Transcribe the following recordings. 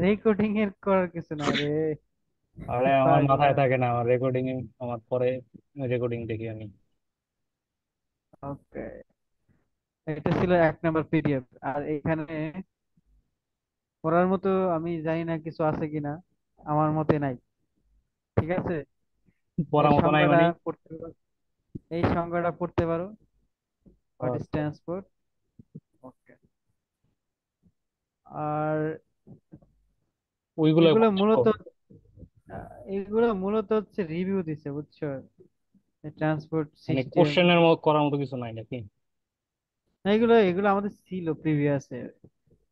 Recording এর করার কিছু নাই রে। আরে আমার পাগলা। মাথায় থাকে না, আমার রেকর্ডিং আমার পরে রেকর্ডিং দেখি আমি। ওকে, এটা ছিল 1 নম্বর পিডিএফ। আর এখানে পড়ার মতো আমি জানি না কিছু আছে কিনা, আমার মতে নাই। ঠিক আছে, এই পড়ার মতো নাই সংজ্ঞাটা মানে? পড়তে পারো, এই সংজ্ঞাটা পড়তে পারো। হোয়াট ইজ আচ্ছা। ট্রান্সপোর্ট। ওকে। আর ওইগুলো এগুলো বুঝছো? মূলত এগুলো মূলত হচ্ছে রিভিউ দিছে, বুঝছো? ট্রান্সপোর্ট মানে সিস্টেম। কোশ্চেনের করার মতো কিছু নাই নাকি? এগুলো এগুলো আমাদের ছিল প্রিভিয়াসে।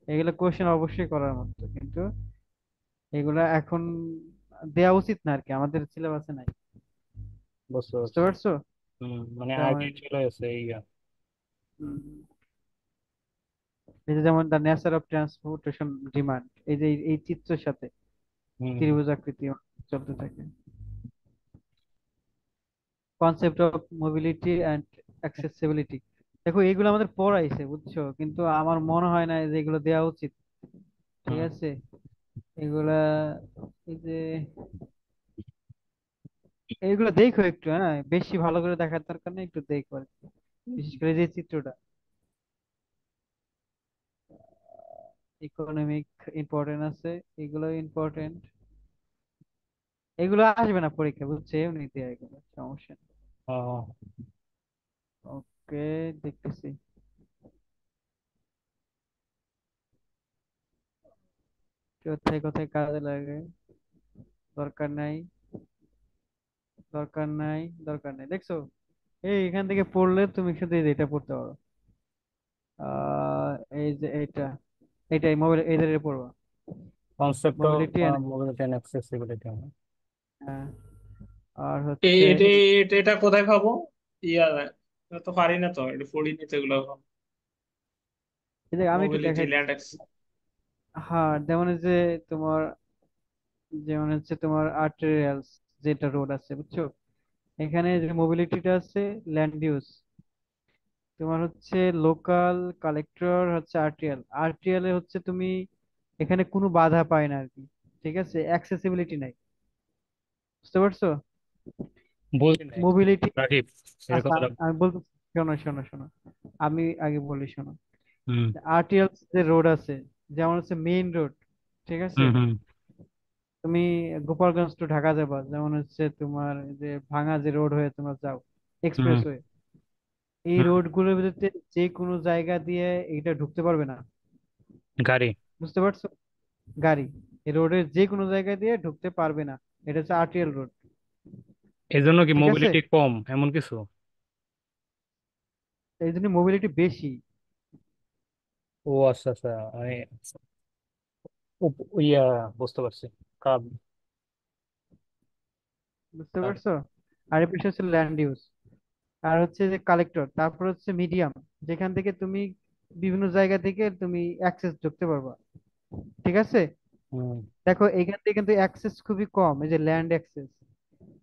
এগুলো কোশ্চেন অবশ্যই করার মতো, কিন্তু এগুলা এখন দেয়া উচিত না আর কি, আমাদের সিলেবাসে নাই। বুঝতে বুঝতে পারছি। পারছো? মানে আগে যেমন চলে গেছে এই উম, এই যে যেমন the nature of transportation demand, এই যে এই চিত্রের সাথে হুম। ত্রিভুজ আকৃতি চলতে থাকে। Concept of mobility and accessibility. দেখো এগুলো আমাদের পড়াইছে, বুঝছো, কিন্তু আমার মনে হয় না যে এগুলো দেওয়া উচিত। ঠিক হুম। আছে, এগুলা, এই যে এইগুলো দেখো একটু, হ্যাঁ, বেশি ভালো করে দেখার দরকার নেই, একটু দেখো আর কি। বিশেষ করে যে চিত্রটা, ইকোনমিক ইম্পর্টেন্ট আছে, এগুলো ইম্পর্টেন্ট। এগুলো আসবে না পরীক্ষা, বুঝছে, এমনিতে এগুলো সমস্যা নেই। আহ, ওকে, দেখতেছি কোথায় কোথায় কাজে লাগে। দরকার নাই, দরকার নাই, দরকার নাই, দেখছো? এই এখান থেকে পড়লে তুমি শুধু এই যে এটা পড়তে পারো। আহ এই যে এইটা, এটাই মোবাইল এদের পড়বা। Concept of mobility and, mobility and accessibility. আর হচ্ছে এটা এটা কোথায় পাবো? ইয়া, এটা তো পারি না, তো এটা পড়িনি তো এগুলো এখন। এই যে আমি একটু মোবিলিটি দেখাই ল্যান্ড দিচ্ছি। হ্যাঁ, যেমন এই যে তোমার, যেমন হচ্ছে তোমার আর্টেরিয়ালস, যেটা রোড আছে, বুঝছো, এখানে যে মোবিলিটিটা আছে, ল্যান্ড ইউজ, তোমার হচ্ছে লোকাল, কালেক্টর হচ্ছে আরটিএল। আরটিএল এ হচ্ছে তুমি এখানে কোনো বাধা পায় না আর কি। ঠিক আছে, অ্যাক্সেসিবিলিটি নাই। বুঝতে পারছো? বলছি না মোবিলিটি, রাকিব, এর আচ্ছা কথাটা। আমি বলতে, শোনো শোনো শোনো, আমি আগে বলি, শোনো। হুম। আরটিএল যে রোড আছে, যেমন হচ্ছে মেইন রোড, ঠিক আছে, হুম। হুম। তুমি গোপালগঞ্জ টু ঢাকা যাবা, যেমন হচ্ছে তোমার এই যে ভাঙা যে রোড হয়ে তোমরা যাও, হুম। এক্সপ্রেসওয়ে, এই হুম। রোড গুলোর ভিতরে যে কোনো জায়গা দিয়ে এটা ঢুকতে পারবে না। গাড়ি। বুঝতে পারছো? গাড়ি এই রোডের যে কোনো জায়গা দিয়ে ঢুকতে পারবে না। এটা হচ্ছে আরটিএল রোড। এই জন্য কি ঠিক আছে, মোবিলিটি কম এমন কিছু? এই জন্য মোবিলিটি বেশি। ও আচ্ছা আচ্ছা, মানে ইয়া, বুঝতে পারছি। কার। বুঝতে পারছো? আর এর পেছনে হচ্ছে ল্যান্ড ইউজ, আর হচ্ছে যে কালেক্টর, তারপর হচ্ছে মিডিয়াম, যেখান থেকে তুমি বিভিন্ন জায়গা থেকে তুমি অ্যাক্সেস ঢুকতে পারবা। ঠিক আছে, হুম। দেখো এখান থেকে কিন্তু অ্যাক্সেস খুবই কম, এই যে ল্যান্ড অ্যাক্সেস,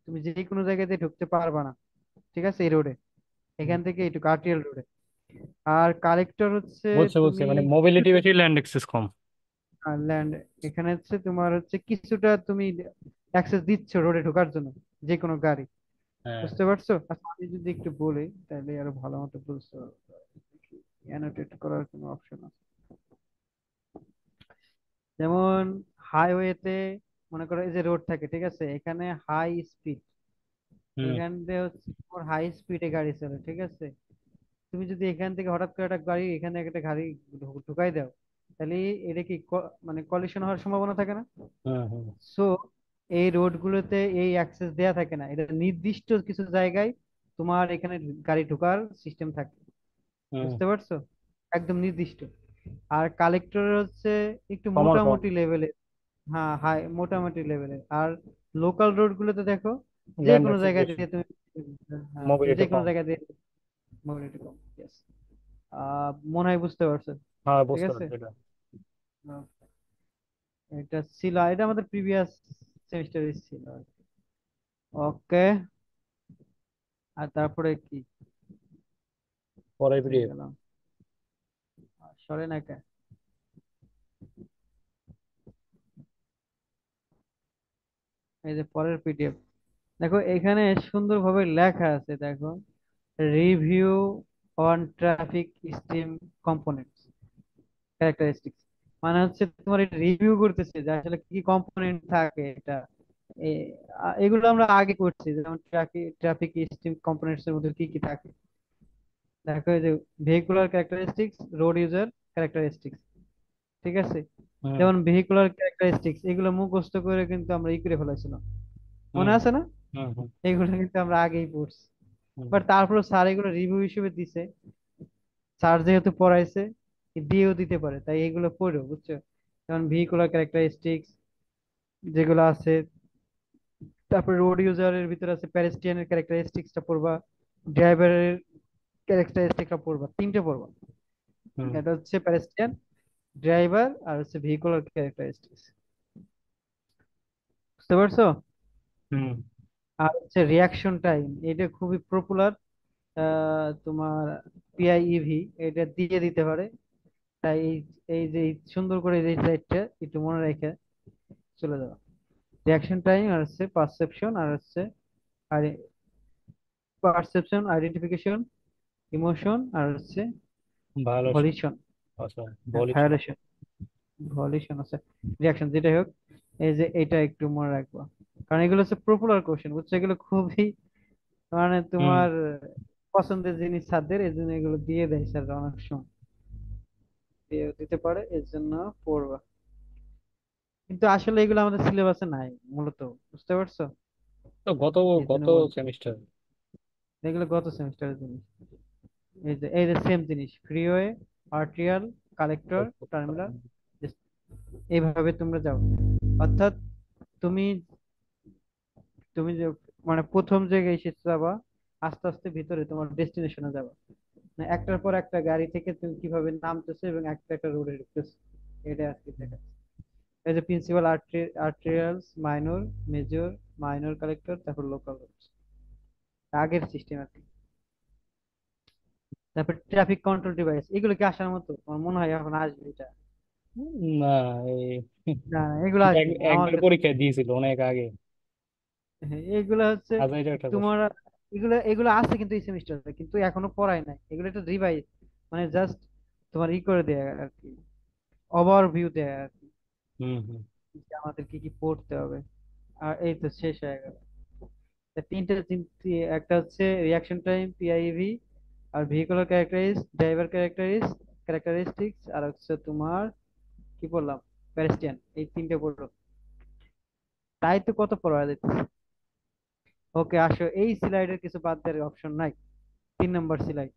তুমি যে কোনো জায়গাতে ঢুকতে পারবা না। ঠিক আছে, এই রোডে, হুম। এখান থেকে এইটুকু আরটিএল রোডে। আর কালেক্টর হচ্ছে বলছে বলছে তুমি মানে মোবিলিটি বেশি, ল্যান্ড এক্সেস কম। ল্যান্ড, এখানে হচ্ছে তোমার হচ্ছে কিছুটা তুমি অ্যাক্সেস দিচ্ছ রোডে ঢোকার জন্য, যে কোনো গাড়ি। হ্যাঁ। বুঝতে পারছো? আচ্ছা, আমি যদি একটু বলি তাহলে আরো ভালো মতো বুঝতে পারবো। অ্যানোটেট করার কোনো অপশন আছে? যেমন হাইওয়েতে, মনে করো এই যে রোড থাকে, ঠিক আছে, এখানে হাই স্পিড, হুম। এখান দিয়ে হচ্ছে তোমার হাই স্পিডে গাড়ি চলে, ঠিক আছে। তুমি যদি এখান থেকে হঠাৎ করে একটা গাড়ি, এখানে একটা গাড়ি ঢুকাই দাও, তাহলে এটা কি মানে কলিশন হওয়ার সম্ভাবনা থাকে না? হুম। হুম। সো এই রোডগুলোতে এই অ্যাক্সেস দেয়া থাকে না, এটা নির্দিষ্ট কিছু জায়গায় তোমার এখানে গাড়ি ঢোকার সিস্টেম থাকে। হুম। বুঝতে পারছো? একদম নির্দিষ্ট। আর কালেক্টর হচ্ছে একটু কমন কম। মোটামুটি লেভেলের। হ্যাঁ, হাই মোটামুটি লেভেলের। আর লোকাল রোড গুলোতে দেখো, যে ল্যান্ড কোনো এক্সেস জায়গা বেশি, দিয়ে তুমি, হ্যাঁ, তুমি মোবিলিটি যে কোনো কম। জায়গা দিয়ে মোবিলিটি কম। Yes. মনে হয় বুঝতে পারছো। হ্যাঁ, ঠিক বুঝতে আছে, পারছি এটা। এটা ছিল, এটা আমাদের প্রিভিয়াস সেমিস্টারে ছিল। ওকে, আর তারপরে কি, পরে কোথায় পিডিএফ। গেলাম? সরে না কেন? এই যে পরের পিডিএফ, দেখো এখানে সুন্দরভাবে লেখা আছে, দেখো review on traffic stream components characteristics, মানে হচ্ছে তোমার এটা রিভিউ করতেছে যে আসলে কি কি কম্পোনেন্ট থাকে এটা। এগুলো আমরা আগে করছি, যেমন ট্রাফিক ট্রাফিক স্ট্রিম কম্পোনেন্টস এর মধ্যে কি কি থাকে। দেখো এই যে vehicular characteristics, road user characteristics, ঠিক আছে। হুম যেমন ভেহিকুলার ক্যারেক্টারিস্টিক্স এগুলো মুখস্থ করে কিন্তু আমরা ই করে ফেলাইছিলাম, হুম মনে আছে না? হুম হুম এগুলো কিন্তু আমরা আগেই পড়ছি, হুম বাট তারপরে স্যার এগুলো রিভিউ হিসেবে দিছে। স্যার যেহেতু পড়াইছে, দিয়েও দিতে পারে, তাই এগুলো পড়ো, বুঝছো? যেমন ভেহিকুলার ক্যারেক্টারিস্টিক্স যেগুলো আছে, তারপর রোড ইউজারের ভিতরে আছে প্যারেস্ট্রিয়ানের ক্যারেক্টারিস্টিক্সটা পড়বা, ড্রাইভারের ক্যারেক্টারিস্টিকটা পড়বা, তিনটে পড়বা। হুম এটা হচ্ছে প্যারেস্ট্রিয়ান, ড্রাইভার, আর হচ্ছে ভেহিকুলার ক্যারেক্টারিস্টিক্স, বুঝতে পারছো? হুম। আর হচ্ছে রিয়াকশন টাইম, এটা খুবই পপুলার, তোমার পিআইইভি এটা দিয়ে দিতে পারে, তাই এই যে এই সুন্দর করে এই সাইডটা একটু মনে রেখে চলে যাওয়া। রিয়াকশন টাইম আর হচ্ছে পারসেপশন আর হচ্ছে আর পারসেপশন, আইডেন্টিফিকেশন, ইমোশন আর হচ্ছে ভালো। ভলিউশন, আচ্ছা, বলিস। ভায়োলেশন, ভলিউশন আছে, রিয়াকশন যেটাই হোক। এই যে এটা একটু মনে রাখবো, কারণ এগুলো হচ্ছে পপুলার কোশ্চেন, বুঝছো? এগুলো খুবই মানে হুম। তোমার পছন্দের জিনিস ছাত্রদের, এই জন্য এগুলো দিয়ে দেয় স্যার অনেক সময়, দিয়ে দিতে পারে, এর জন্য পড়বা। কিন্তু আসলে এগুলো আমাদের সিলেবাসে নাই মূলত, বুঝতে পারছো? তো গত এই জন্য গত বলবো সেমিস্টার। এগুলো গত সেমিস্টারের জিনিস। এই যে সেম জিনিস, ফ্রিওয়ে, আর্টিয়াল, কালেক্টর, টার্মিনাল, এইভাবে তোমরা যাও। অর্থাৎ তুমি তুমি যে মানে প্রথম জায়গায় এসে যাবা, আস্তে আস্তে ভিতরে তোমার ডেস্টিনেশনে যাবা, মানে একটার পর একটা গাড়ি থেকে তুমি কিভাবে নামতেছো এবং একটা একটা রোডে ঢুকতেছো, এটা আর কি দেখা। এই যে principal arterials, minor, major, minor collector, তারপর লোকাল রোডস, আগের সিস্টেম আর কি। তারপর ট্রাফিক কন্ট্রোল ডিভাইস, এগুলো কি আসার মতো? আমার মনে হয় এখন আসবে এটা। না, এই না না, এগুলো আসবে না আমার একবার কাছে। পরীক্ষা দিয়েছিল অনেক আগে। হ্যাঁ, এগুলো হচ্ছে আজ এটা একটা প্রশ্ন। তোমার, এগুলো এগুলো আছে কিন্তু এই সেমিস্টারে, কিন্তু এখনো পড়াই নাই, এগুলো একটু রিভাইজ, মানে জাস্ট তোমার ই করে দেয়া আর কি, ওভারভিউ দেয়া আর কি, হুম হুম যে আমাদের কি কি পড়তে হবে। আর এই তো শেষ হয়ে গেল। তা একটা হচ্ছে রিয়াকশন টাইম, পিআইভি, আর ভেহিকুলার ক্যারেক্টারিস্টিক্স, আর হচ্ছে তোমার কি বললাম, প্যারেস্টিয়ান, এই তিনটে পড়লো, তাই তো কত পড়া যাইতেছে। ওকে, আসো, এই স্লাইডের কিছু বাদ দেওয়ার অপশন নাই, 3 নম্বর স্লাইড,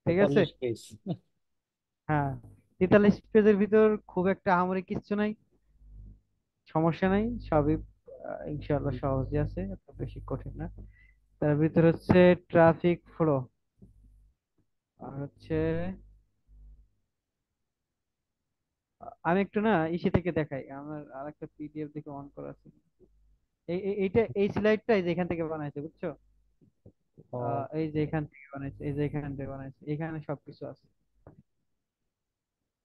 ঠিক আছে। 43 পেজ। হ্যাঁ, 43 পেজের ভিতর খুব একটা আহামরি কিচ্ছু নাই, সমস্যা নাই, সবই ইনশাআল্লাহ সহজই আছে, এত বেশি কঠিন না। তার ভিতর হচ্ছে ট্রাফিক ফ্লো, আর হচ্ছে আমি একটু না ইসে থেকে দেখাই, আমার আরেকটা পিডিএফ দেখে অন করা আছে। এইটা এই স্লাইডটা এই যে এখান থেকে বানাইছে, বুঝছো? ও। এই যে এখান থেকে বানাইছে, এই যে এখান থেকে বানাইছে, এখানে সবকিছু আছে,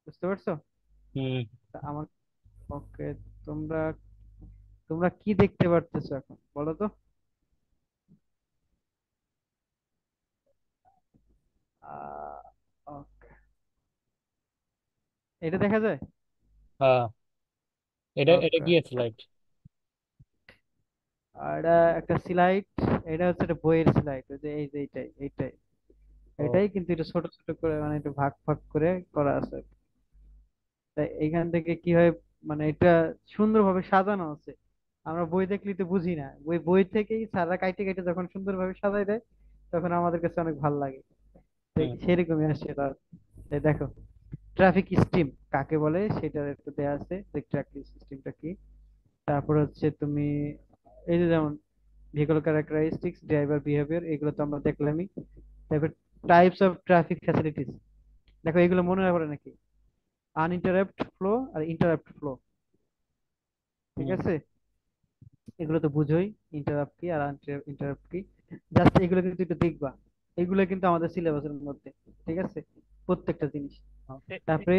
বুঝতে পারছো? হুম। তা আমার, ওকে, তোমরা তোমরা কি দেখতে পারতেছো এখন বলো তো? আহ ওকে, এটা দেখা যায়। হ্যাঁ, এটা এটা ওকে, কি স্লাইড? আর এটা একটা স্লাইড, এটা হচ্ছে একটা বইয়ের স্লাইড, যে এই যে এইটাই এইটাই ও। এটাই, কিন্তু এটা ছোট ছোট করে মানে একটু ভাগ ভাগ করে করা আছে। তাই এইখান থেকে কি হয়, মানে এটা সুন্দরভাবে সাজানো আছে, আমরা বই দেখলে তো বুঝি না, বই বই থেকেই সারা কাইটে কাইটে যখন সুন্দরভাবে সাজাই দেয়, তখন আমাদের কাছে অনেক ভালো লাগে। তো হুম সেরকমই আসছে এটা। এই দেখো, ট্রাফিক স্ট্রিম কাকে বলে সেটা একটু দেয়া আছে, যে ট্রাফিক সিস্টেমটা কি। তারপর হচ্ছে তুমি এই যে যেমন ভেহিকল ক্যারেক্টারিস্টিক্স, ড্রাইভার বিহেভিয়ার, এগুলো তো আমরা দেখলামই। তারপর টাইপস অফ ট্রাফিক ফ্যাসিলিটিস, দেখো এগুলো মনে রাখবে নাকি, আনইন্টারাপ্ট ফ্লো আর ইন্টারাপ্ট ফ্লো, ঠিক হুম আছে। এগুলো তো বুঝোই, ইন্টারাপ্ট কি আর ইন্টারাপ্ট কি, জাস্ট এগুলো কিন্তু একটু দেখবা, এগুলো কিন্তু আমাদের সিলেবাসের মধ্যে, ঠিক আছে, প্রত্যেকটা জিনিস। তারপরে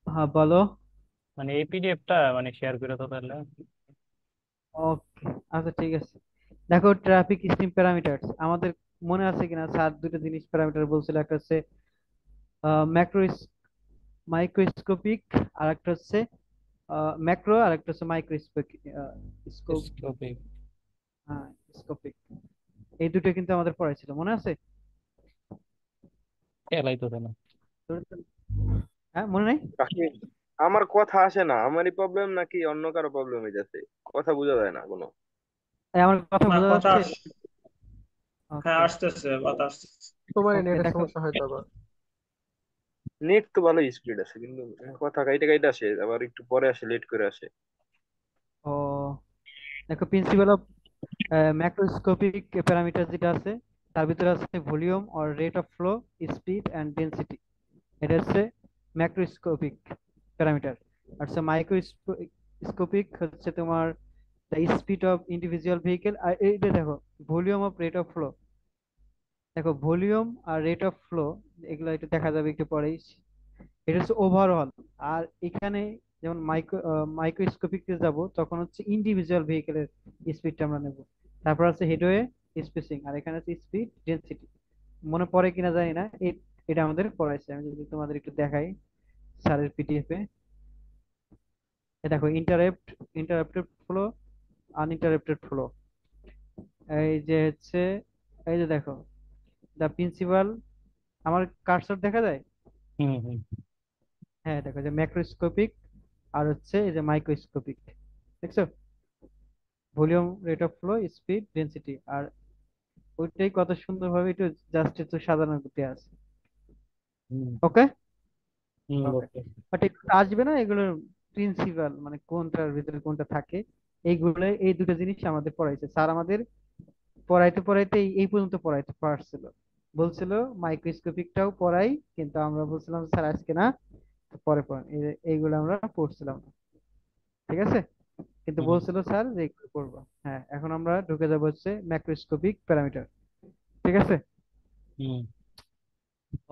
হ্যাঁ বলো। মানে এই পিডিএফটা মানে শেয়ার করে তো তাহলে। ওকে, আচ্ছা ঠিক আছে। দেখো ট্রাফিক স্টিম প্যারামিটারস আমাদের মনে আছে কিনা, স্যার দুটো জিনিস প্যারামিটার বলছিল, একটা হচ্ছে ম্যাক্রো মাইক্রোস্কোপিক, আর একটা হচ্ছে ম্যাক্রো, আর একটা হচ্ছে মাইক্রোস্কোপিক স্কোপ। স্কোপিক। হ্যাঁ, স্কোপিক। এই দুটো কিন্তু আমাদের পড়াইছিল, মনে আছে? এলাই তো না। হ্যাঁ, মনে নাই? কাশ্মীর, আমার কথা আসে না, আমারই প্রবলেম নাকি অন্য কারো প্রবলেম হইতেছে? কথা বোঝা যায় না কোনো। এই আমার কথা না বোঝা কথা যাচ্ছে? হ্যাঁ ওকে। আসতেছে, কথা আসতেছে। তোমার ওকে নেটের দেখো। সমস্যা হয়তো আবার। নেট তো ভালো স্পিড আছে, কিন্তু কথা কাইটা কাইটা আসে, আবার একটু পরে আসে, লেট করে আসে। ও, দেখো প্রিন্সিপাল অফ ম্যাক্রোস্কোপিক প্যারামিটার যেটা আছে, তার ভিতরে আছে volume or rate of flow, speed and density. এটা হচ্ছে ম্যাক্রোস্কোপিক প্যারামিটার। আর হচ্ছে মাইক্রোস্কোপিক হচ্ছে তোমার the speed of individual vehicle. আর এইটা দেখো volume of rate of flow. দেখো ভলিউম আর রেট অফ ফ্লো, এগুলো একটু দেখা যাবে একটু পরেই। এটা হচ্ছে ওভারঅল। আর এখানে যেমন মাইক্রোস্কোপিকতে যাব, তখন হচ্ছে ইন্ডিভিজুয়াল ভেহিকেলের স্পিডটা আমরা নেব। তারপর আছে হেডওয়ে, স্পেসিং, আর এখানে আছে স্পিড ডেনসিটি। মনে পড়ে কিনা জানি না, এটা আমাদের পড়াইছে। আমি যদি তোমাদের একটু দেখাই স্যারের পিডিএফ এ। দেখো ইন্টারাপ্টেড ফ্লো, আনইন্টারাপ্টেড ফ্লো। এই যে হচ্ছে, এই যে দেখো দা প্রিন্সিপাল, আমার কার্সর দেখা যায়? হুম হুম। হ্যাঁ দেখো, যে ম্যাক্রোস্কোপিক আর হচ্ছে এই যে মাইক্রোস্কোপিক, দেখছো? Volume, rate of flow, speed, density. আর ওইটাই কত সুন্দর ভাবে একটু জাস্ট একটু সাজানো গুছিয়ে আছে। হুম ওকে। হুম, ওকে, ওকে। বাট আসবে না এগুলোর প্রিন্সিপাল, মানে কোনটার ভিতরে কোনটা থাকে, এইগুলো এই দুটো জিনিস আমাদের পড়াইছে স্যার। আমাদের পড়াইতে পড়াইতে এই পর্যন্ত পড়াইতে পারছিল। বলছিল মাইক্রোস্কোপিকটাও পড়াই, কিন্তু আমরা বলছিলাম স্যার আজকে না, পরে পড়ান। এইগুলো আমরা পড়ছিলাম না, ঠিক আছে? কিন্তু হুম বলছিল স্যার যে এগুলো পড়বো। হ্যাঁ, এখন আমরা ঢুকে যাবো হচ্ছে ম্যাক্রোস্কোপিক প্যারামিটার, ঠিক আছে? হুম।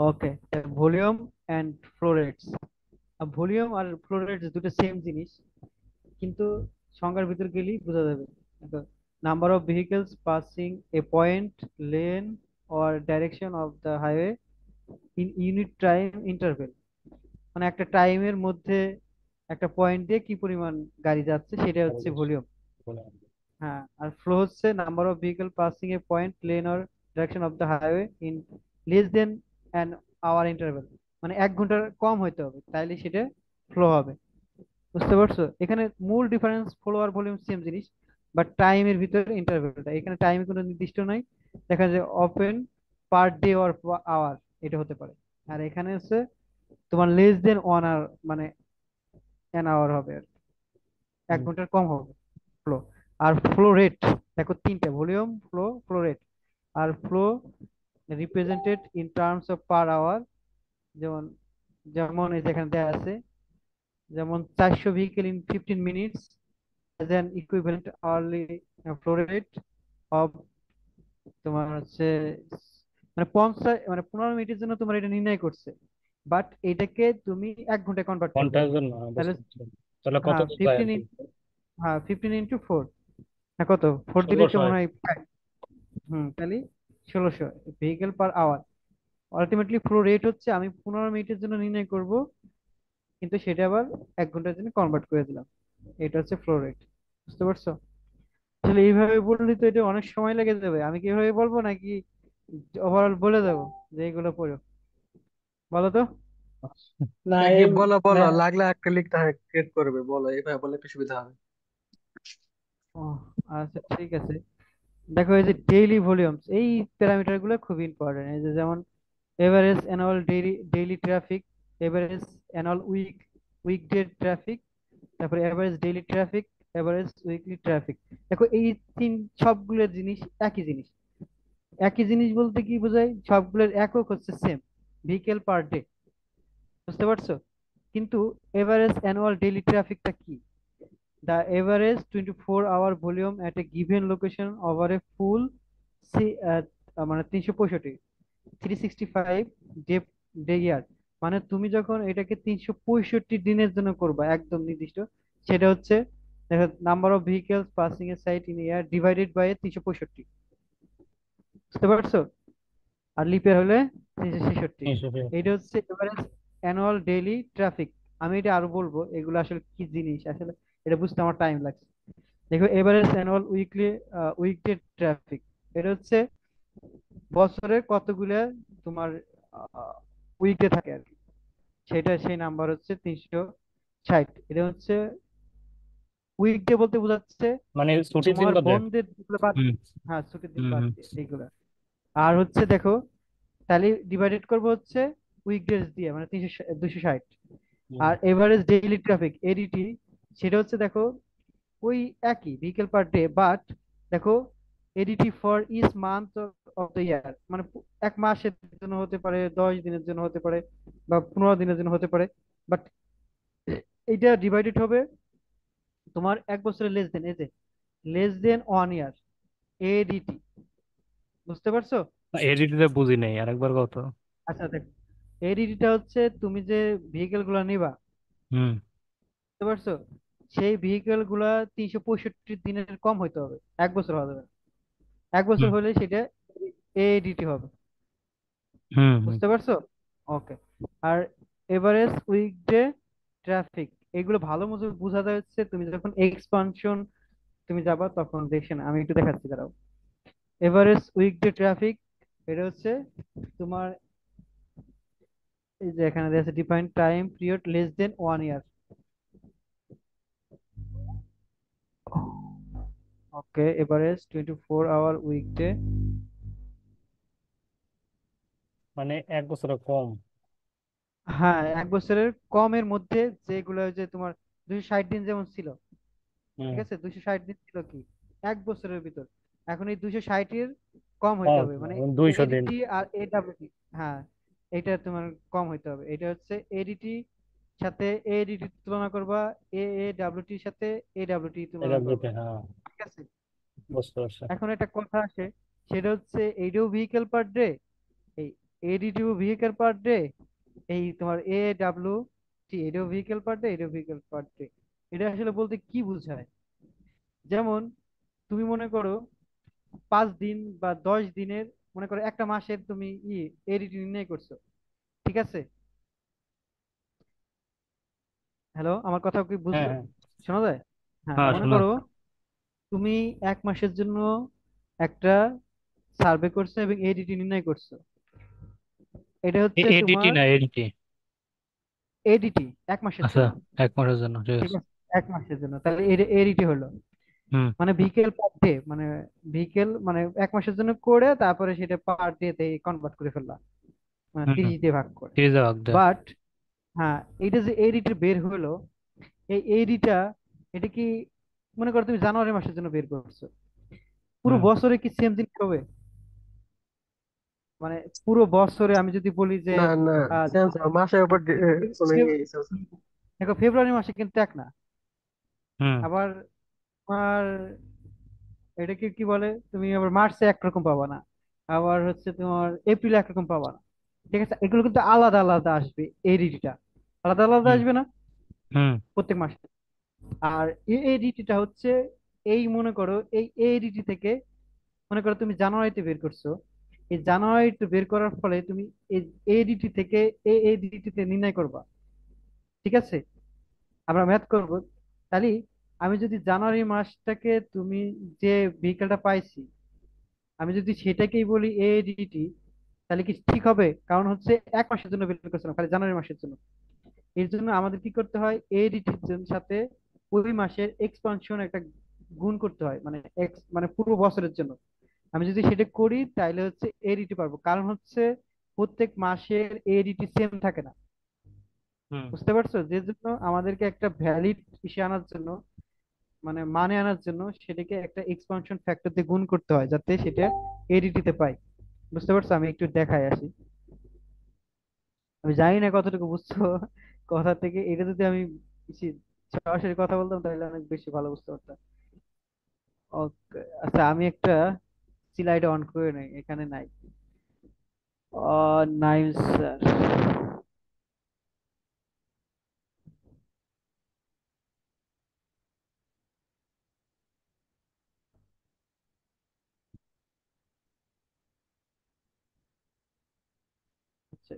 Okay, volume and flow rates. Volume আর ফ্লো রেটস দুটো সেম জিনিস, কিন্তু সংজ্ঞার ভিতর গেলেই বোঝা যাবে। Number of vehicles passing a point, lane or direction of the highway in unit time interval. মানে একটা টাইমের মধ্যে একটা পয়েন্ট দিয়ে কি পরিমাণ গাড়ি যাচ্ছে, সেটা আরো হচ্ছে বেশি ভলিউম। বলে। হ্যাঁ, আর ফ্লো হচ্ছে number of vehicle passing a point, lane or direction of the highway in less than an hour interval. মানে 1 ঘন্টার কম হইতে হবে, তাইলে সেটা ফ্লো হবে। বুঝতে পারছো? এখানে মূল ডিফারেন্স, ফ্লো আর ভলিউম সেম জিনিস, বাট টাইমের ভিতরে ইন্টারভেলটা, এখানে টাইমে কোনো নির্দিষ্ট নাই। দেখা যায় open per day or hour, এটা হতে পারে। আর এখানে হচ্ছে তোমার লেস দেন 1 আওয়ার, মানে অ্যান আওয়ার হবে আর কি। এক হুম ঘন্টার কম হবে ফ্লো। আর ফ্লো রেট, দেখো তিনটা: ভলিউম, ফ্লো, ফ্লো রেট। আর flow represented in terms of per hour. যেমন যেমন এই যেখানে দেয়া আছে, যেমন 400 vehicle in 15 minutes as an equivalent hourly flow rate of তোমার হচ্ছে, মানে 50, মানে 15 মিনিটের জন্য তোমার এটা নির্ণয় করছে, বাট এটাকে তুমি 1 ঘন্টায় কনভার্ট করবে। ঘন্টার জন্য, তাহলে বুঝতে পারছি। তাহলে কত হ্যাঁ যায় আর 15 কি? হ্যাঁ 15 × 4, হ্যাঁ কত, 4 দিলেই তো 1600। মনে হয় 5। তাহলে 1600 vehicle per hour. Ultimately flow rate হচ্ছে আমি 15 মিনিটের জন্য নির্ণয় করব, কিন্তু সেটা আবার 1 ঘন্টার জন্য কনভার্ট করে দিলাম। এটা হচ্ছে ফ্লো রেট। বুঝতে পারছো? আসলে এইভাবে বললে তো এটা অনেক সময় লেগে যাবে। আমি কি এভাবে বলবো নাকি ওভারঅল বলে দেবো যে এইগুলো পড়ো? বলো তো। না দেখি, এই বলো বলো, ম্যা- লাগলে একটা লিখতে ক্রিয়েট করবে, বলো এইভাবে বলে একটু সুবিধা হবে। ও, আচ্ছা ঠিক আছে। দেখো এই যে ডেইলি ভলিউমস, এই প্যারামিটার গুলো খুব ইম্পর্টেন্ট। এই যে যেমন average annual daily traffic, average annual weekday traffic, তারপরে average daily traffic, average weekly traffic. দেখো এই তিন সবগুলো জিনিস একই জিনিস। একই জিনিস বলতে কি বোঝায়, সবগুলোর একক হচ্ছে সেম, ভেহিকেল পার ডে। বুঝতে পারছো? কিন্তু এভারেজ অ্যানুয়াল ডেইলি ট্রাফিকটা কি? The average 24 hour volume at a given location over a full মানে 365, 365 ডে ডে ইয়ার। মানে তুমি যখন এটাকে 365 দিনের জন্য করবা একদম নির্দিষ্ট, সেটা হচ্ছে দেখো, number of vehicles passing a site in year divided by 365, বুঝতে পারছো? আর লিপের হলে 366। 300 এটা হচ্ছে এভারেজ অ্যানুয়াল ডেইলি ট্রাফিক। আমি এটা আরো বলবো এগুলো আসলে কি জিনিস, আসলে এটা বুঝতে আমার টাইম লাগছে। দেখো, এভারেজ অ্যানুয়াল উইকডে ট্রাফিক, এটা হচ্ছে বছরে কতগুলা তোমার উইকডে থাকে আর কি, সেটা সেই নাম্বার হচ্ছে 360। এটা হচ্ছে উইকডে বলতে বোঝাচ্ছে মানে ছুটির দিন তোমার বাদে। বন্ধের দিনগুলো বাদ হুম দিয়ে। হ্যাঁ, ছুটির দিন হুম বাদ হুম দিয়ে এইগুলা। আর হচ্ছে দেখো, তাহলে ডিভাইডেড করবো হচ্ছে উইকডেজ দিয়ে, মানে 260। হুম। আর এভারেজ ডেইলি ট্রাফিক এডিটি, সেটা হচ্ছে দেখো ওই একই ভেহিকেল পার ডে, বাট দেখো ADT for each month of the year, মানে এক মাসের জন্য হতে পারে, 10 দিনের জন্য হতে পারে, বা 15 দিনের জন্য হতে পারে। বাট এইটা ডিভাইডেড হবে তোমার এক বছরের লেস দেন, এই যে লেস দেন 1 ইয়ার, এডিটি। বুঝতে পারছো? এডিটিতে বুঝি নাই, আরেকবার কত? আচ্ছা দেখো, এডিটিটা হচ্ছে তুমি যে ভেহিকেল গুলা নিবা, হুম বুঝতে পারছো, সেই ভেহিকেল গুলা 365 দিনের কম হইতে হবে, এক বছর হওয়া যাবে না। এক বছর হুম হলে সেটা এডিটি হবে। হুম হুম। বুঝতে পারছো? ওকে। আর এভারেজ উইকডে ট্রাফিক, এগুলো ভালো মতো বোঝা যাচ্ছে তুমি যখন এক্সপানশন তুমি যাবা তখন, দেখছে না, আমি একটু দেখাচ্ছি দাঁড়াও। এভারেজ উইকডে ট্রাফিক, এটা হচ্ছে তোমার এই যে এখানে দেওয়া আছে define time period less than 1 ইয়ার। ওকে, এভারেজ 24 আওয়ার উইকডে। মানে এক বছরে কম। হ্যাঁ, এক বছরের কমের মধ্যে যেগুলো ওই যে তোমার 260 দিন যেমন ছিল, হুম। ঠিক আছে, 260 দিন ছিল কি এক বছরের ভিতর, এখন এই 260-এর কম হইতে কম হবে, মানে 200 দিন। এডিটি আর এডাব্লিউটি। হ্যাঁ, এটা তোমার কম হইতে হবে। এটা হচ্ছে এডিটি সাথে এডিটি তুলনা করবা, এডাব্লিউটির সাথে এডাব্লিউটি এটা তুলনা করবা, বুঝে, হ্যাঁ, ঠিক আছে? বুঝতে পারছি। এখন একটা কথা আসে, সেটা হচ্ছে এইটাও ভেহিকেল পার ডে, এই এডিটিও ভেহিকেল পার ডে, এই তোমার এডাব্লিউটি এটাও ভেহিকেল পার ডে, এটাও ভেহিকেল পার ডে। এটা আসলে বলতে কি বোঝায়? যেমন তুমি মনে করো 5 দিন বা 10 দিনের, মনে করো একটা মাসের তুমি এডিটি নির্ণয় করছো, ঠিক আছে? হ্যালো, আমার কথা কি হ্যাঁ বুঝলো, হ্যাঁ শোনা যায়? হ্যাঁ, হ্যাঁ, মনে শোনা করো যাচ্ছে। তুমি এক মাসের জন্য একটা সার্ভে করছো এবং এডিটি নির্ণয় করছো। এটা হচ্ছে এডিটি তোমার না এডিটি। এডিটি এক মাসের আচ্ছা, জন্য, এক মাসের জন্য, ঠিক ঠিক আছে। আছে, এক মাসের জন্য, তাহলে এডিটি হলো হুম মানে ভেহিকেল পার ডে, মানে ভেহিকেল মানে এক মাসের জন্য করে তারপরে সেটা পার ডে তে কনভার্ট করে ফেললাম, মানে হুম। 30 দিয়ে ভাগ করে। সিরিজে ভাগ দেয়। বাট হ্যাঁ, এটা যে এডিটা বের হলো, এই এডিটা, এটা কি মনে করো তুমি জানুয়ারি মাসের জন্য বের করছো, পুরো হুম। বছরে কি সেম জিনিস হবে? মানে পুরো বছরে আমি যদি বলি যে না না, আহ, সেন্সর মাসের উপর কোনো ফেব- সেন্সর। দেখো ফেব্রুয়ারি মাসে কিন্তু এক না। হুম আবার তোমার এটাকে কি বলে, তুমি আবার মার্চে একরকম পাবা না, আবার হচ্ছে তোমার এপ্রিলে একরকম পাবা না, ঠিক আছে? এগুলো কিন্তু আলাদা আলাদা আসবে, এডিটিটা আলাদা আলাদা হুম আসবে না হুম প্রত্যেক মাসে। আর এডিটিটা হচ্ছে এই মনে করো এই এডিটি থেকে, মনে করো তুমি জানুয়ারিতে বের করছো, এই জানুয়ারিতে বের করার ফলে তুমি এই এডিটি থেকে এডিটি তে নির্ণয় করবা, ঠিক আছে? আমরা ম্যাথ করব। তাহলে আমি যদি জানুয়ারি মাসটাকে তুমি যে ভেহিকেলটা পাইছি, আমি যদি সেটাকেই বলি এডিটি, তাহলে কি ঠিক হবে? কারণ হচ্ছে এক মাসের জন্য বের করছিলাম, খালি জানুয়ারি মাসের জন্য। এর জন্য আমাদের কি করতে হয়, এডিটির সাথে ওই মাসের এক্সপানশন একটা গুণ করতে হয়, মানে এক্স মানে পুরো বছরের জন্য। আমি যদি সেটা করি তাহলে হচ্ছে এডিটি পারবো, কারণ হচ্ছে প্রত্যেক মাসের এডিটি সেম থাকে না। হুম। বুঝতে পারছো? যে জন্য আমাদেরকে একটা ভ্যালিড ইসে আনার জন্য, মানে আনার জন্য সেটাকে একটা এক্সপানশন ফ্যাক্টর দিয়ে গুণ করতে হয় যাতে সেটা এডিটিতে পাই। বুঝতে পারছো? আমি একটু দেখাই আসি। আমি জানি না কতটুকু বুঝছো কথা থেকে, এটা যদি আমি বেশি সরাসরি কথা বলতাম তাহলে অনেক বেশি ভালো বুঝতে পারতাম। ওকে, আচ্ছা আমি একটা স্লাইড অন করে নেই, এখানে নাই। নাইম স্যার।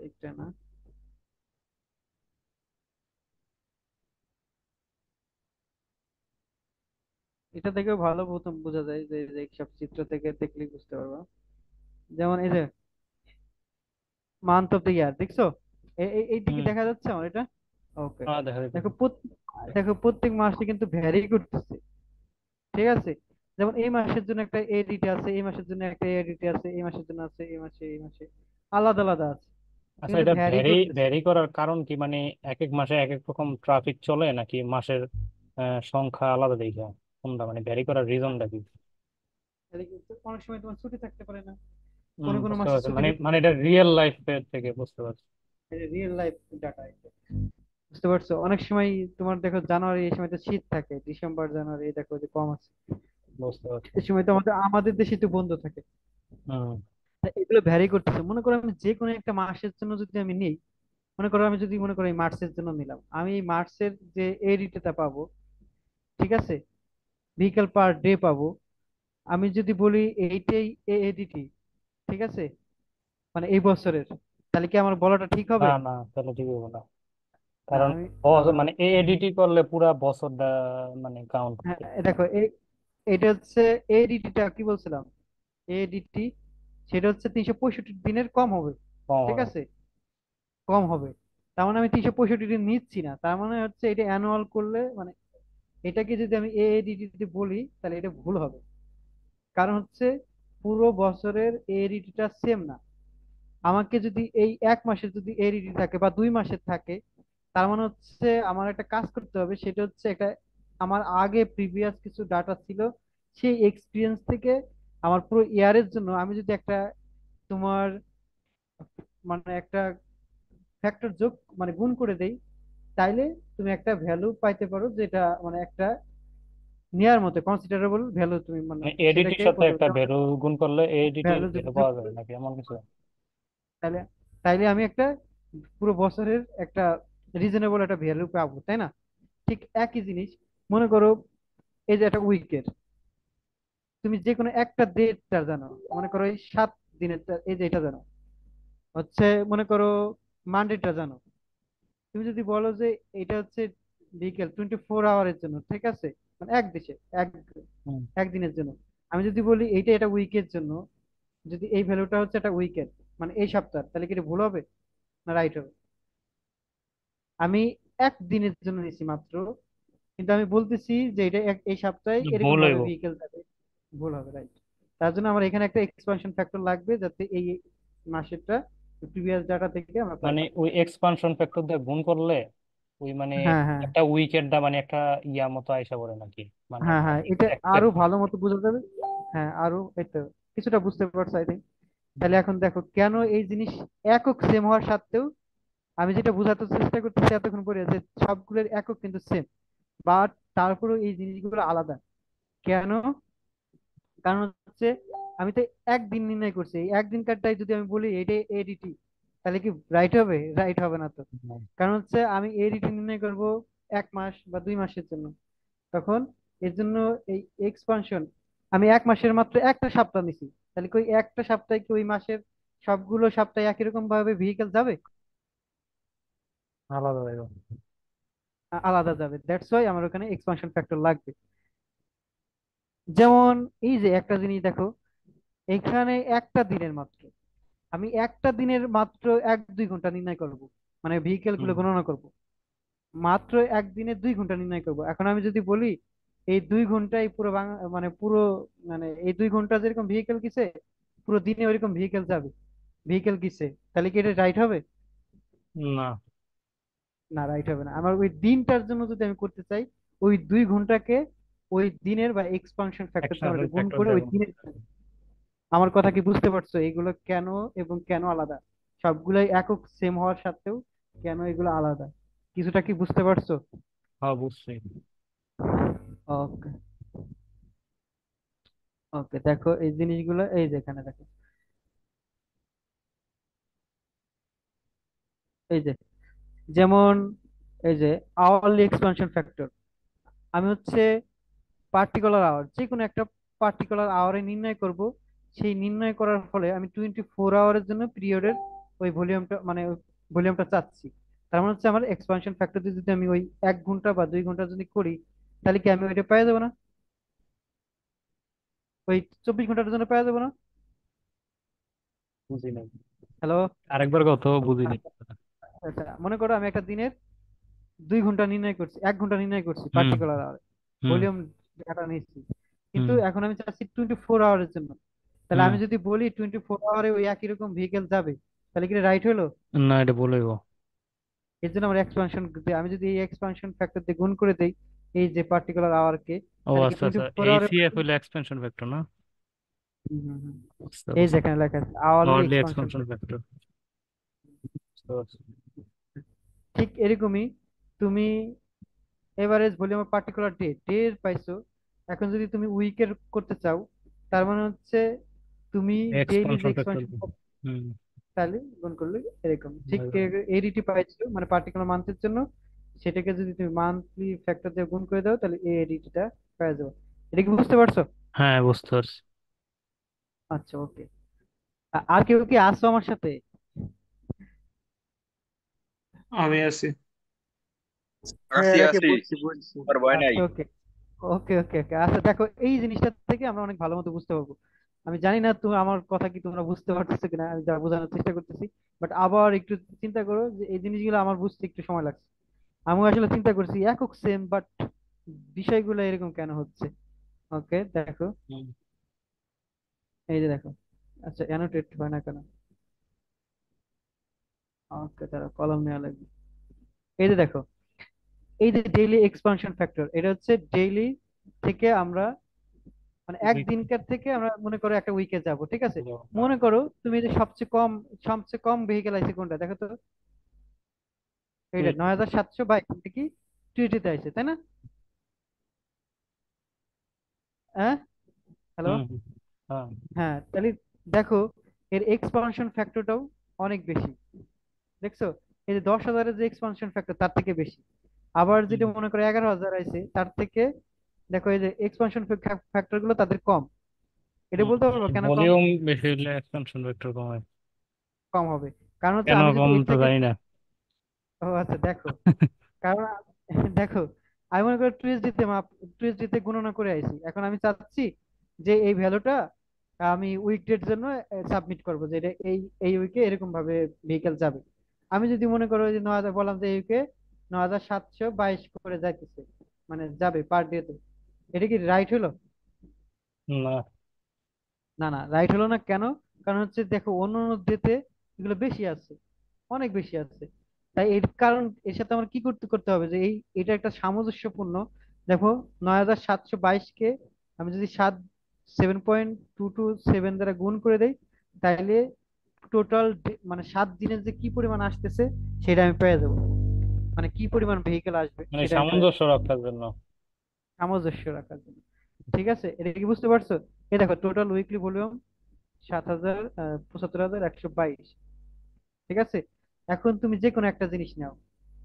একটা না, এটা থেকেও ভালো প্রথম বোঝা যায় যে যে সব চিত্র থেকে দেখলে বুঝতে পারবা। যেমন এই যে মান্থ অফ দ্য ইয়ার দেখছো, এই দিকে হুম। দেখা যাচ্ছে আমার এটা। ওকে, হ্যাঁ, দেখা দেখো যাইতেছে। দেখো প্রত্যেক মাসে কিন্তু ভ্যারি করতেছে, ঠিক আছে। যেমন এই মাসের জন্য একটা এডিট আছে, এই মাসের জন্য একটা এডিট আছে, এই মাসের জন্য আছে, এই মাসে আলাদা আলাদা আছে, আচ্ছা, কিন্তু এটা ভ্যারি ভ্যারি করতেছে। ভ্যারি করার কারণ কি? মানে এক এক মাসে এক এক রকম ট্রাফিক চলে, নাকি মাসের সংখ্যা আলাদা দেখে কোনটা, মানে ভ্যারি করার রিজনটা কি? তাহলে কিন্তু অনেক সময় তোমার ছুটি থাকতে পারে না, হম, কোনো কোনো বুঝতে মাসে পারছি। ছুটি মানে বেশি মানে থাকে। এটা রিয়েল লাইফ থেকে বুঝতে পারছি। রিয়েল লাইফ ডাটা, বুঝতে পারছো। অনেক সময় তোমার দেখো জানুয়ারি এই সময় তো শীত থাকে, ডিসেম্বর জানুয়ারি এই দেখো যে কম আছে, বুঝতে পারছি। এই সময় তো আমাদের আমাদের দেশে তো বন্ধ থাকে। হম। তা এগুলো ভ্যারি করতেছে। মনে করো আমি যে কোনো একটা মাসের জন্য যদি আমি নিই, মনে করো আমি যদি মনে করো এই মার্চের জন্য নিলাম, আমি এই মার্চের যে এডিটা পাবো, ঠিক আছে, ভেহিকল পার ডে পাবো। আমি যদি বলি এইটাই এডিটি, ঠিক আছে, মানে এই বছরের, তাহলে কি আমার বলাটা ঠিক না, হবে? না, তাহলে ঠিক হবে না। না কারণ আমি মানে এডিটি করলে পুরা বছরটা মানে কাউন্ট হ্যাঁ, করতে দেখো এটা হচ্ছে এডিটিটা কি বলছিলাম, এডিটি, সেটা হচ্ছে 365 দিনের কম হবে, কম ঠিক হবে। আছে, কম হবে। তার মানে আমি 365 দিন নিচ্ছি না, তার মানে হচ্ছে এটা অ্যানুয়াল করলে মানে এটাকে যদি আমি এডিটি বলি তাহলে এটা ভুল হবে। কারণ হচ্ছে পুরো বছরের এডিটিটা সেম না। আমাকে যদি এই এক মাসের যদি এডিটি থাকে বা 2 মাসের থাকে, তার মানে হচ্ছে আমার একটা কাজ করতে হবে, সেটা হচ্ছে একটা আমার আগে প্রিভিয়াস কিছু ডাটা ছিল, সেই এক্সপিরিয়েন্স থেকে আমার পুরো ইয়ারের জন্য আমি যদি একটা তোমার মানে একটা ফ্যাক্টর যোগ মানে গুণ করে দেই, তাইলে তুমি একটা ভ্যালু পাইতে পারো, যেটা মানে একটা নেয়ার মতো কনসিডারেবল ভ্যালু তুমি মানে মানে এডিটির সেটাকে সাথে বলতে একটা পারো। ভ্যালু গুণ করলে এডিটির ভ্যালু যদি ভ্যালু যোগ পাওয়া যাবে করি, নাকি এমন কিছু? তাহলে তাইলে আমি একটা পুরো বছরের একটা রিজনেবল একটা ভ্যালু পাবো, তাই না? ঠিক একই জিনিস, মনে করো এই যে একটা উইকের, তুমি যে কোনো একটা ডেটটা জানো, মনে করো এই 7 দিনের এই যে এটা জানো, হচ্ছে মনে করো মানডেটা জানো। তুমি যদি বলো যে এটা হচ্ছে বিকেল 24 আওয়ারের জন্য, ঠিক আছে, মানে এক দেশে এক হুম। একদিনের জন্য, আমি যদি বলি এইটা এটা উইকের জন্য, যদি এই ভ্যালুটা হচ্ছে একটা উইকের মানে এই সপ্তাহ, তাহলে কি এটা ভুল হবে না রাইট হবে? আমি একদিনের জন্য নিছি মাত্র, কিন্তু আমি বলতেছি যে এটা এই সপ্তাহে এরকম ভুল ভাবে হইব। ভেহিকেল যাবে, ভুল হবে, রাইট। তার জন্য আমার এখানে একটা এক্সপানশন ফ্যাক্টর লাগবে, যাতে এই মাসেরটা প্রিভিয়াস ডাটা থেকে আমরা পাই। মানে ওই এক্সপানশন ফ্যাক্টর দিয়ে গুণ করলে ওই মানে হ্যাঁ হ্যাঁ একটা উইকেটটা মানে একটা ইয়া মতো আইসা পড়ে নাকি? মানে হ্যাঁ একটা হ্যাঁ, এটা আরো এক্সাক্ট। ভালো মতো বোঝা যাবে। হ্যাঁ আরো, এই তো কিছুটা বুঝতে পারছো আই থিঙ্ক। তাহলে এখন দেখো কেন এই জিনিস একক সেম হওয়ার সত্ত্বেও, আমি যেটা বোঝাতে চেষ্টা করতেছি এতক্ষণ পরে যে সবগুলোর একক কিন্তু সেম, বাট তারপরেও এই জিনিসগুলো আলাদা। কেন? কারণ হচ্ছে আমি তো একদিন নির্ণয় করছি, এই একদিনকারটাই যদি আমি বলি এটা এডিটি, তাহলে কি রাইট হবে? রাইট হবে না তো। কারণ হচ্ছে আমি এডিটি নির্ণয় করব 1 মাস বা 2 মাসের জন্য, তখন এর জন্য এই এক্সপানশন আমি 1 মাসের মাত্র একটা সপ্তাহ নিছি, তাহলে কি ওই একটা সপ্তাহে কি ওই মাসের সবগুলো সপ্তাহে একই রকম ভাবে ভেহিকেল যাবে? আলাদা হইব। আলাদা যাবে। দ্যাটস ওয়াই আমার ওখানে এক্সপানশন ফ্যাক্টর লাগবে। যেমন এই যে একটা জিনিস দেখো, এখানে একটা দিনের মাত্র, আমি একটা দিনের মাত্র 1-2 ঘন্টা নির্ণয় করব, মানে ভেহিকেল গুলো হুম। গণনা করব, মাত্র একদিনে 2 ঘন্টা নির্ণয় করব। এখন আমি যদি বলি এই 2 ঘন্টায় পুরো মানে পুরো মানে এই 2 ঘন্টা যেরকম ভেহিকেল গেছে, পুরো দিনে ওইরকম ভেহিকেল যাবে, ভেহিকেল গেছে, তাহলে কি এটা রাইট হবে? না, না, রাইট হবে না। আমার ওই দিনটার জন্য যদি আমি করতে চাই, ওই 2 ঘন্টাকে ওই দিনের বা এক্সপানশন ফ্যাক্টর এক্সট্রা তোমার গুণ ফ্যাক্টর করে ওই দেখুন। দিনের। আমার কথা কি বুঝতে পারছো এগুলো কেন এবং কেন আলাদা? সবগুলাই একক সেম হওয়ার সত্ত্বেও কেন এগুলো আলাদা? কিছুটা কি বুঝতে পারছো? হ্যাঁ, বুঝছি। ওকে, ওকে, দেখো এই জিনিসগুলো এই যেখানে দেখো, এই যে যেমন এই যে আওয়ারলি এক্সপানশন ফ্যাক্টর, আমি হচ্ছে পার্টিকুলার আওয়ার যে কোনো একটা পার্টিকুলার আওয়ারে নির্ণয় করব। সেই নির্ণয় করার ফলে আমি 24 আওয়ারের জন্য পিরিয়ডের ওই ভলিউমটা মানে ভলিউমটা চাচ্ছি। তার মানে হচ্ছে আমার এক্সপানশন ফ্যাক্টর দিয়ে যদি আমি ওই 1 ঘন্টা বা 2 ঘন্টা যদি করি, তাহলে কি আমি ওইটা পেয়ে যাবো না? ওই 24 ঘন্টার জন্য পেয়ে যাবো না? বুঝি নাই, হ্যালো। আরেকবার কত বুঝি নাই। আচ্ছা, মনে করো আমি একটা দিনের 2 ঘন্টা নির্ণয় করছি, 1 ঘন্টা নির্ণয় করছি হুম পার্টিকুলার হুম ভলিউম ডাটা নিচ্ছি, কিন্তু হুম। এখন আমি চাচ্ছি 24 আওয়ারের জন্য। তাহলে হুম, আমি যদি বলি 24 আওয়ারে ওই একই রকম ভেহিকেল যাবে, তাহলে কি রাইট হলো? না এটা বলবো। এর জন্য আমার এক্সপানশন, আমি যদি এই এক্সপানশন ফ্যাক্টর দিয়ে গুণ করে দেই এই যে পার্টিকুলার আওয়ারকে, ও তাহলে কি আচ্ছা টোয়েন্টি আচ্ছা, ফোর আওয়ারের এইচসিএফ হলো এক্সপেনশন ফ্যাক্টর না? বুঝতে এই পারছি। যেখানে লেখা আছে hourly hourly expansion expansion factor. Factor. বুঝতে পারছি। ঠিক এরকমই তুমি এভারেজ ভলিউম পার্টিকুলার ডে এর পাইছো। এখন যদি তুমি উইকের করতে চাও, তার মানে হচ্ছে তুমি ডেইলি যে এক্সপেনশন ফ্যাক্টর। এক্সপানশন, হুম। তাহলে গুণ করলে এরকম ঠিক এডিটি পাইছো মানে পার্টিকুলার মান্থের জন্য, সেটাকে যদি তুমি মান্থলি ফ্যাক্টর দিয়ে গুণ করে দাও তাহলে এই এডিটিটা পেয়ে যাবে। এটা কি বুঝতে পারছো? হ্যাঁ বুঝতে পারছি। আচ্ছা, ওকে। আর কেউ কি আসো আমার সাথে? আমি আছি। হ্যাঁ আসি এর আগে আসি, বুঝছি বুঝছি। আর ভয় নাই। আচ্ছা, ওকে ওকে ওকে ওকে। আচ্ছা দেখো, এই জিনিসটা থেকে আমরা অনেক ভালো মতো বুঝতে পারবো। আমি জানি না তুমি আমার কথা কি তোমরা বুঝতে পারতেছো কিনা, আমি যা বোঝানোর চেষ্টা করতেছি। বাট আবার একটু চিন্তা করো যে এই জিনিসগুলো আমার বুঝতে একটু সময় লাগছে। আমি আসলে চিন্তা করছি একক সেম, বাট বিষয়গুলো এরকম কেন হচ্ছে। ওকে দেখো, হুম। এই যে দেখো। আচ্ছা, অ্যানোটেট হয় না কেন? ওকে, তারা কলম নেওয়া লাগবে। এই যে দেখো, এই যে ডেইলি এক্সপানশন ফ্যাক্টর, এটা হচ্ছে ডেইলি থেকে আমরা মানে একদিনকার থেকে আমরা মনে করো একটা উইকে যাব, ঠিক আছে? মনে করো তুমি যে সবচেয়ে কম ভেহিকেল আছে কোনটা দেখো তো। এইটা 9722 কি টুইটিতে আছে, তাই না? হ্যাঁ, হ্যালো। হুম হুম, হ্যাঁ। হ্যাঁ, তাহলে দেখো এর এক্সপানশন ফ্যাক্টরটাও অনেক বেশি। দেখছো, এই যে 10,000-এর যে এক্সপানশন ফ্যাক্টর তার থেকে বেশি। আবার হুম। যেটা মনে করো 11,000 আছে তার থেকে, দেখো এই যে এক্সপানশন ফ্যাক্টর গুলো তাদের কম। এটা বলতে পারবো কেন কম? ভলিউম বেশি হলে এক্সপেনশন ভেক্টর কমে। কম হবে কারণ হচ্ছে কেন আমি যদি কম এর তো থেকে, জানি না। ও আচ্ছা দেখো, কারণ দেখো আমি মনে করি টুইসডে তে গণনা করে আইছি, এখন আমি চাচ্ছি যে এই ভ্যালুটা আমি উইকডের জন্য সাবমিট করব, যে এটা এই এই উইকে এরকম ভাবে ভেহিকেল যাবে। আমি যদি মনে করো যে 9,000 বললাম যে এই উইকে 9,722 করে যাইতেছে, মানে যাবে পার ডে তে, এটা কি রাইট হলো? না। না না, রাইট হলো না কেন? কারণ হচ্ছে দেখো অন্য অন্য ডেতে এগুলো বেশি আছে, অনেক বেশি আছে। তাই এর কারণ এর সাথে আমার কি করতে করতে হবে যে এটা একটা সামঞ্জস্যপূর্ণ। দেখো 9,722-কে আমি যদি 7.227 দ্বারা গুণ করে দেই, তাহলে টোটাল মানে 7 দিনের যে কি পরিমাণ আসতেছে সেটা আমি পেয়ে যাবো। মানে কি পরিমাণ ভেহিকেল আসবে মানে সেটা আমি পেয়ে যাবো সামঞ্জস্য রক্ষার জন্য। সামঞ্জস্য রাখার জন্য। ঠিক আছে, এটা কি বুঝতে পারছো? এই দেখো টোটাল উইকলি ভলিউম 75,122। ঠিক আছে, এখন তুমি যে কোনো একটা জিনিস নাও,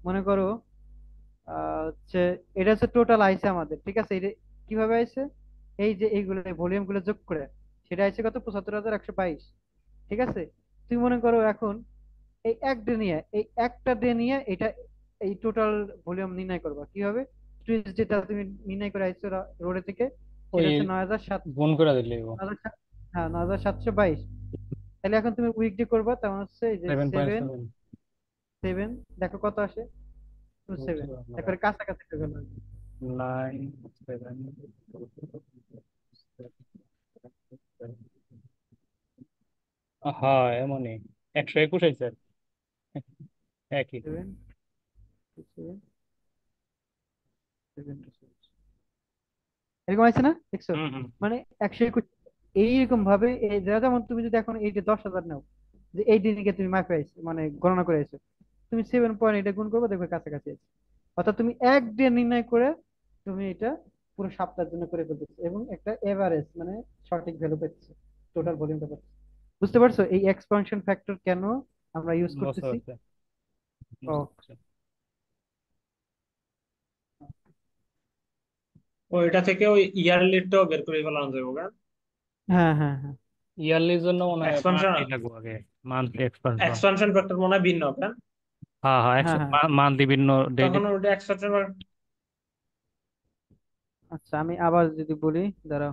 মনে করো হচ্ছে এটা হচ্ছে টোটাল আইসে আমাদের, ঠিক আছে? এটা কিভাবে আইছে? এই যে এইগুলো ভলিউম গুলো যোগ করে সেটা আইছে কত, 75,122। ঠিক আছে, তুমি মনে করো এখন এই এই একটা ডে নিয়ে এটা এই টোটাল ভলিউম নির্ণয় করবা কিভাবে? যেটা তুমি নির্ণয় করে আইছো রোডে থেকে, ওই সেটা হচ্ছে 9,700। গুণ করে দিলে হ্যাঁ, 9,722। তাহলে এখন তুমি উইকডে করবা, তেমন হচ্ছে এই যে 7 7.7। 7, দেখো কত আসে, 27। একবারে কাছাকাছি চলে গেল। 9 7। হ্যাঁ এমনই, 121 হয়েছে একই। 7 7 7 এরকম আছে না, দেখছো? হুম হুম। মানে 121। এইরকম ভাবে এই যেমন তুমি যদি এখন এই যে 10,000 নাও, যে এই দিনকে তুমি মাপে আইছো মানে গণনা করে আইছো, তুমি 7 এটা গুণ করবে দেখবে কাছাকাছি আছে। অর্থাৎ তুমি এক ডে নির্ণয় করে তুমি এটা পুরো সপ্তাহের জন্য করে ফেলতেছো এবং একটা এভারেজ মানে সঠিক ভ্যালু পাচ্ছ, টোটাল ভলিউমটা পাচ্ছ। বুঝতে পারছো এই এক্সপানশন ফ্যাক্টর কেন আমরা ইউজ বুঝতে করতেছি? পারছি। ও, বুঝতে পারছি। ওইটা থেকে ওই ইয়ারলিটাও বের করে ফেলানো যাবে, ওকে? হ্যাঁ হ্যাঁ হ্যাঁ। ইয়ারলির জন্য মনে হয় এক্সপানশন মান্থলি লাগবে আগে, মান্থলি এক্সপানশন। এক্সপানশন ফ্যাক্টর মনে হয় ভিন্ন তাই না? হ্যাঁ হ্যাঁ, হ্যাঁ হ্যাঁ। মান্থলি ভিন্ন, ডেইলি। তখন ওটা এক্সপানশন আচ্ছা আমি আবার যদি বলি, দাঁড়াও,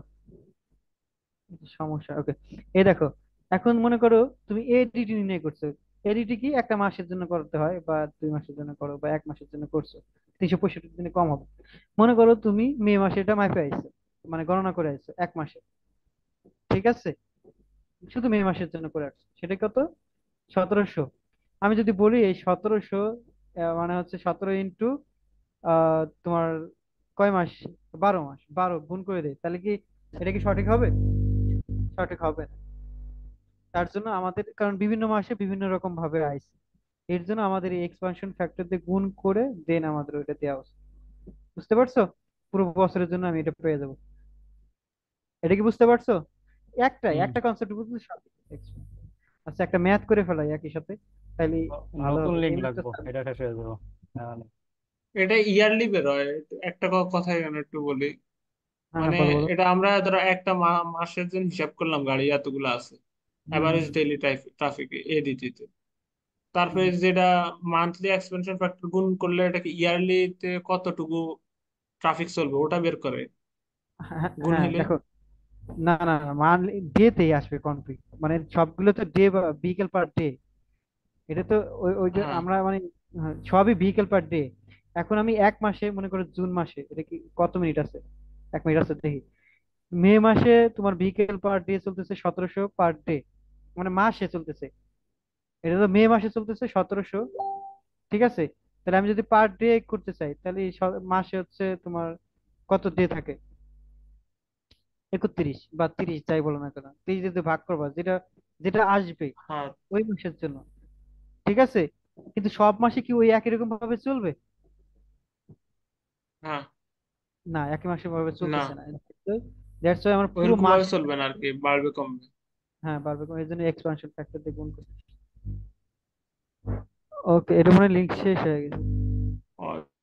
সমস্যা, ওকে। এই দেখো, এখন মনে করো তুমি এডিটি নির্ণয় করছো। এডিটি কি একটা মাসের জন্য করতে হয়, বা 2 মাসের জন্য করো, বা 1 মাসের জন্য করছো, 365 দিনে কম হবে। মনে করো তুমি মে মাসে এটা মাপে আইছো, মানে গণনা করে আইছো 1 মাসে, ঠিক আছে? শুধু মে মাসের জন্য করে আসছো, সেটা কত? 1700। আমি যদি বলি এই 1700 মানে হচ্ছে 17 ইন্টু তোমার কয় মাস, 12 মাস, 12 গুণ করে দেয়, তাহলে কি এটা কি সঠিক হবে? সঠিক হবে না। তার জন্য আমাদের, কারণ বিভিন্ন মাসে বিভিন্ন রকম ভাবে আইছে, এর জন্য আমাদের এই এক্সপানশন ফ্যাক্টর দিয়ে গুণ করে দেন আমাদের ওইটা দেওয়া উচিত। বুঝতে পারছো? পুরো বছরের জন্য আমি এটা পেয়ে যাবো। এটা কি বুঝতে পারছো? হুম। একটা কনসেপ্ট বুঝলে সব। আচ্ছা একটা ম্যাথ করে ফেলাই একই সাথে, তাইলে ভালো নতুন হবে, লিঙ্ক এমনি তো লাগবো, থাকবে। এটা শেষ হয়ে যাবো। হ্যাঁ এটা ইয়ারলি বের হয়। একটা কথা এখানে একটু বলি, হ্যাঁ হ্যাঁ, মানে বলো বলো। এটা আমরা ধরো একটা মাসের জন্য হিসাব করলাম গাড়ি এতগুলো আছে হুম হুম এভারেজ হুম। ডেইলি ট্রাফিক এডিটিতে, তারপরে হুম। যেটা মান্থলি এক্সপেনশন ফ্যাক্টর গুণ করলে এটাকে ইয়ারলিতে কতটুকু ট্রাফিক চলবে ওটা বের করে হ্যাঁ গুণ হ্যাঁ, হলে। দেখো, না না না, মান ডেতেই আসবে কনফিগ, মানে সবগুলো তো ডে বা বিকেল পার ডে। এটা তো ওই ওই যে হ্যাঁ আমরা মানে, হ্যাঁ, সবই ভেহিকেল পার ডে। এখন আমি 1 মাসে মনে করো জুন মাসে এটা কি কত মিনিট আছে? 1 মিনিট আছে দেখি। মে মাসে তোমার ভেহিকেল পার ডে চলতেছে 1700 পার ডে, মানে মাসে চলতেছে। এটা তো মে মাসে চলতেছে 1700, ঠিক আছে? তাহলে আমি যদি পার ডে করতে চাই, তাহলে এই মাসে হচ্ছে তোমার কত ডে থাকে? 31 বা 30, যাই বলো না কেন, 30 যদি ভাগ করবা, যেটা যেটা আসবে হ্যাঁ ওই মাসের জন্য, ঠিক আছে? কিন্তু সব মাসে কি ওই একই রকম ভাবে চলবে? হ্যাঁ। না, একই মাসে ভাবে না, চলতেছে না। দ্যাটস ওয়াই আমার পুরো ওইরকম মাস। ভাবে চলবে না আর কি, বাড়বে কমবে। হ্যাঁ বাড়বে, এই জন্য এক্সপানশন ফ্যাক্টর দিয়ে গুণ করতে। ওকে, এটা মনে লিঙ্ক শেষ হয়ে গেছে।